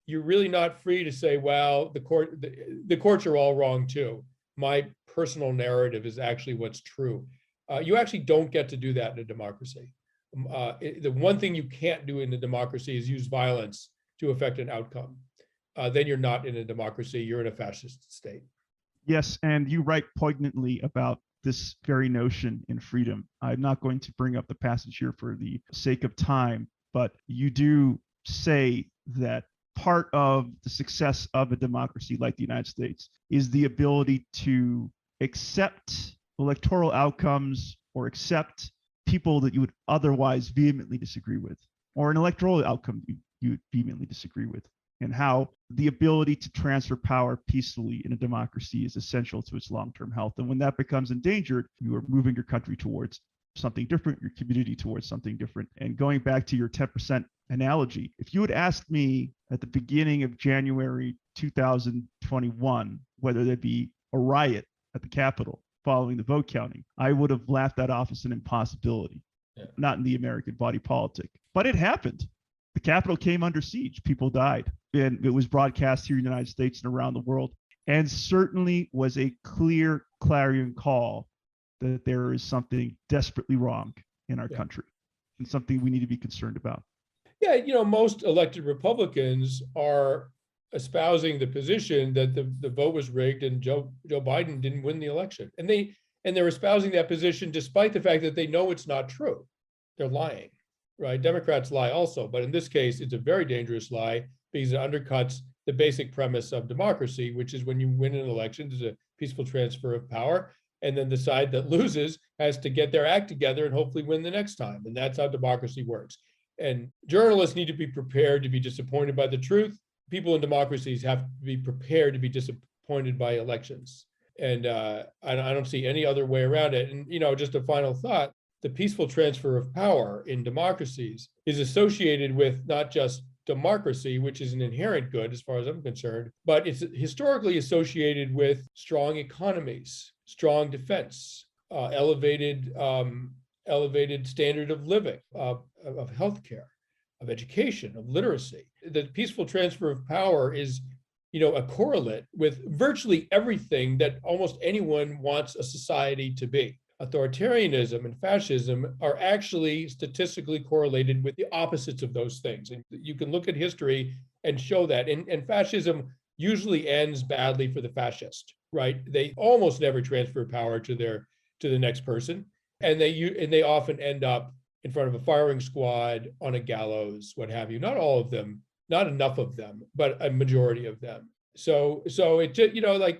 you're really not free to say, well, the courts are all wrong too. My personal narrative is actually what's true. You actually don't get to do that in a democracy. The one thing you can't do in a democracy is use violence to affect an outcome. Then you're not in a democracy, you're in a fascist state. Yes, and you write poignantly about this very notion in freedom. I'm not going to bring up the passage here for the sake of time, but you do say that part of the success of a democracy like the United States is the ability to accept electoral outcomes or accept people that you would otherwise vehemently disagree with, or an electoral outcome you would vehemently disagree with, and how the ability to transfer power peacefully in a democracy is essential to its long-term health. And when that becomes endangered, you are moving your country towards something different, your community towards something different. And going back to your 10% analogy, if you had asked me at the beginning of January 2021 whether there'd be a riot at the Capitol following the vote counting, I would have laughed that off as an impossibility, not in the American body politic. But it happened. The Capitol came under siege. People died. And it was broadcast here in the United States and around the world, and certainly was a clear clarion call that there is something desperately wrong in our country and something we need to be concerned about. Yeah, most elected Republicans are espousing the position that the vote was rigged and Joe Biden didn't win the election. And they're espousing that position despite the fact that they know it's not true. They're lying, right? Democrats lie also, but in this case, it's a very dangerous lie because it undercuts the basic premise of democracy, which is when you win an election, there's a peaceful transfer of power. And then the side that loses has to get their act together and hopefully win the next time. And that's how democracy works. And journalists need to be prepared to be disappointed by the truth. People in democracies have to be prepared to be disappointed by elections. And I don't see any other way around it. And, just a final thought, the peaceful transfer of power in democracies is associated with not just democracy, which is an inherent good as far as I'm concerned, but it's historically associated with strong economies, strong defense, elevated standard of living, of healthcare, of education, of literacy. The peaceful transfer of power is, a correlate with virtually everything that almost anyone wants a society to be. Authoritarianism and fascism are actually statistically correlated with the opposites of those things. And you can look at history and show that. And fascism usually ends badly for the fascist, right? They almost never transfer power to the next person. And they often end up in front of a firing squad, on a gallows, what have you. Not all of them, not enough of them, but a majority of them. So it just,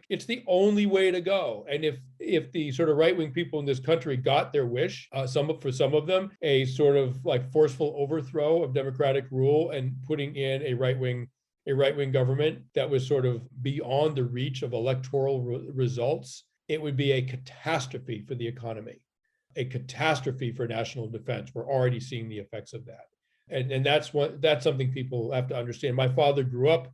it's the only way to go. And if the sort of right-wing people in this country got their wish, for some of them, a sort of like forceful overthrow of democratic rule and putting in a right-wing government that was sort of beyond the reach of electoral results, it would be a catastrophe for the economy, a catastrophe for national defense. We're already seeing the effects of that. And that's something people have to understand. My father grew up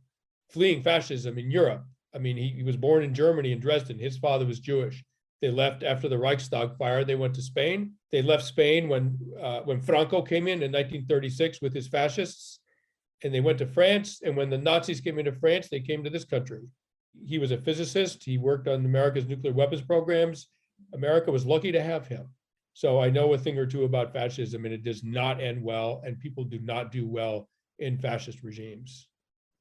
fleeing fascism in Europe. I mean, he was born in Germany, in Dresden. His father was Jewish. They left after the Reichstag fire. They went to Spain. They left Spain when Franco came in 1936 with his fascists, and they went to France. And when the Nazis came into France, they came to this country. He was a physicist. He worked on America's nuclear weapons programs. America was lucky to have him. So I know a thing or two about fascism, and it does not end well, and people do not do well in fascist regimes.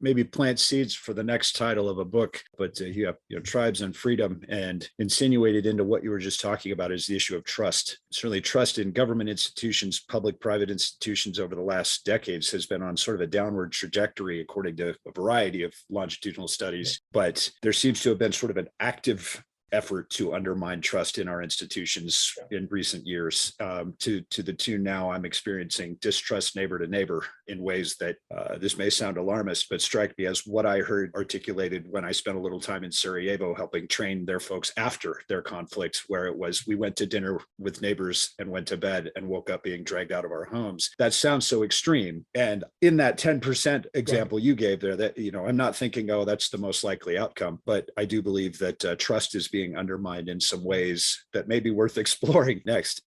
Maybe plant seeds for the next title of a book, but you have tribes and freedom, and insinuated into what you were just talking about is the issue of trust. Certainly trust in government institutions, public-private institutions over the last decades has been on sort of a downward trajectory according to a variety of longitudinal studies, but there seems to have been sort of an active effort to undermine trust in our institutions in recent years, to the tune now I'm experiencing distrust neighbor to neighbor in ways that this may sound alarmist, but strike me as what I heard articulated when I spent a little time in Sarajevo helping train their folks after their conflict, where it was, we went to dinner with neighbors and went to bed and woke up being dragged out of our homes. That sounds so extreme. And in that 10% example you gave there, that, I'm not thinking, oh, that's the most likely outcome, but I do believe that trust is being undermined in some ways that may be worth exploring next.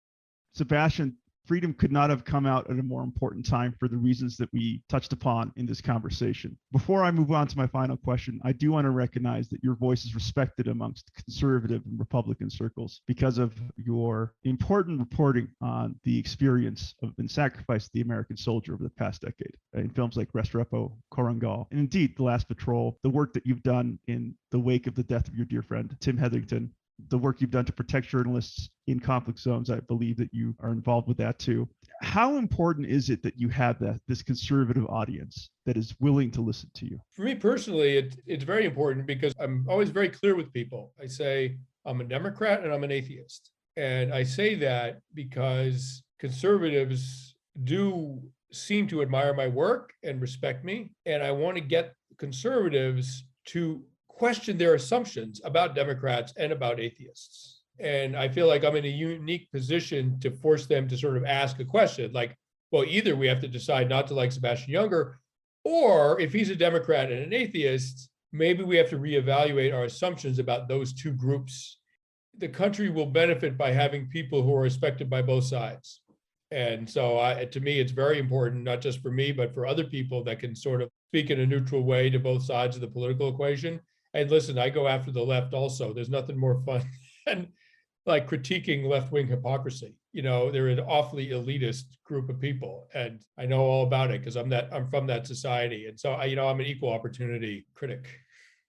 Sebastian, freedom could not have come out at a more important time for the reasons that we touched upon in this conversation. Before I move on to my final question, I do want to recognize that your voice is respected amongst conservative and Republican circles because of your important reporting on the experience of and sacrifice of the American soldier over the past decade in films like Restrepo, Korangal, and indeed The Last Patrol, the work that you've done in the wake of the death of your dear friend, Tim Hetherington, the work you've done to protect journalists in conflict zones. I believe that you are involved with that too. How important is it that you have this conservative audience that is willing to listen to you? For me personally, it's very important because I'm always very clear with people. I say I'm a Democrat and I'm an atheist. And I say that because conservatives do seem to admire my work and respect me. And I want to get conservatives to question their assumptions about Democrats and about atheists. And I feel like I'm in a unique position to force them to sort of ask a question like, well, either we have to decide not to like Sebastian Junger, or if he's a Democrat and an atheist, maybe we have to reevaluate our assumptions about those two groups. The country will benefit by having people who are respected by both sides. And so to me, it's very important, not just for me, but for other people that can sort of speak in a neutral way to both sides of the political equation. And listen, I go after the left also. There's nothing more fun than like critiquing left-wing hypocrisy. They're an awfully elitist group of people, and I know all about it because I'm from that society. And so I'm an equal opportunity critic.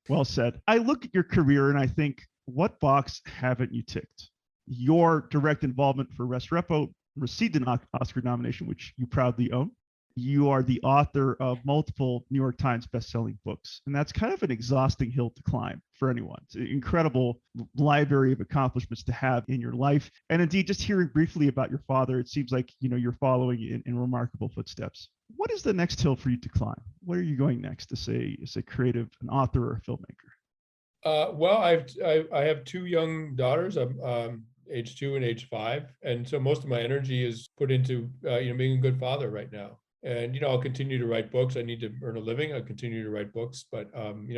Well said. I look at your career and I think, what box haven't you ticked? Your direct involvement for Restrepo received an Oscar nomination, which you proudly own. You are the author of multiple New York Times bestselling books, and that's kind of an exhausting hill to climb for anyone. It's an incredible library of accomplishments to have in your life. And indeed, just hearing briefly about your father, it seems like you're following in remarkable footsteps. What is the next hill for you to climb? Where are you going next as a creative, an author, or a filmmaker? Well, I have two young daughters. I'm age 2 and age 5, and so most of my energy is put into being a good father right now. And I'll continue to write books. I need to earn a living. I'll continue to write books, but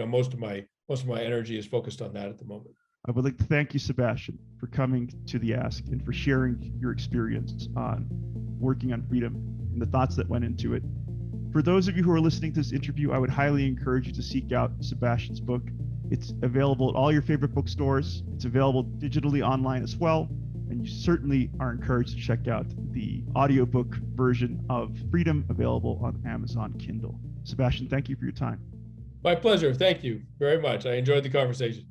most of my energy is focused on that at the moment. I would like to thank you, Sebastian, for coming to the Ask and for sharing your experience on working on freedom and the thoughts that went into it. For those of you who are listening to this interview, I would highly encourage you to seek out Sebastian's book. It's available at all your favorite bookstores. It's available digitally online as well. And you certainly are encouraged to check out the audiobook version of Freedom, available on Amazon Kindle. Sebastian, thank you for your time. My pleasure. Thank you very much. I enjoyed the conversation.